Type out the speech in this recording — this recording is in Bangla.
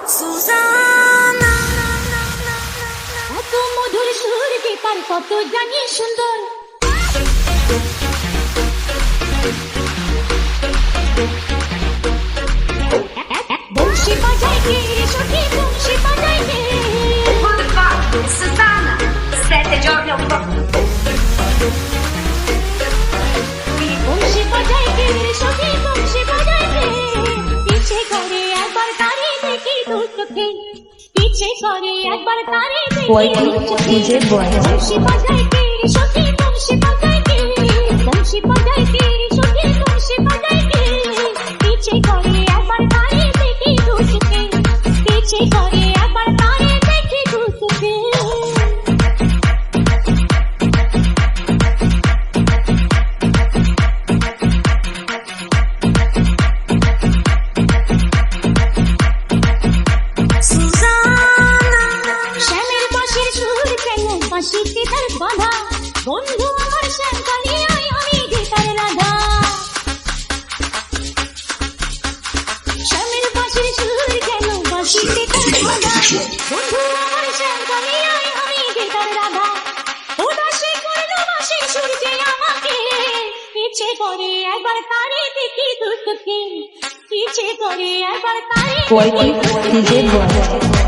সুজানা এত মধুর সুর কে তার কত জানি সুন্দর বংশী বাজায় কে সখী বংশী বাজায় কে Curva, Suzana, 7 giorni a un po'. Banshi বাজায় কে সখী বংশী বাজায় কে পিছে করে একবার তারে দেখি দু চোখে পিছে করে একবার তারে দেখি দু চোখে DJ Boy বংশী বাজায় কে সখী বংশী বাজায় কে বংশী বাজায় কে সখী বংশী বাজায় কে পিছে করে একবার তারে দেখি দু চোখে পিছে করে একবার তারে দেখি দু চোখে Suzana, শ্যামের বাঁশির সুর কেন বাঁশিতে তার বাঁধা বন্ধু আমার শ্যাম কালিয়ায় আমি গীতার রাধা শ্যামের বাঁশির সুর কেন বাঁশিতে তার বাঁধা বন্ধু আমার শ্যাম কালিয়ায় আমি গীতার রাধা উদাসী করলো বাঁশির সুর যে আমাকে পিছে করে একবার তারে দেখি দু চোখে পিছে করে একবার তারে Boy DJ Boy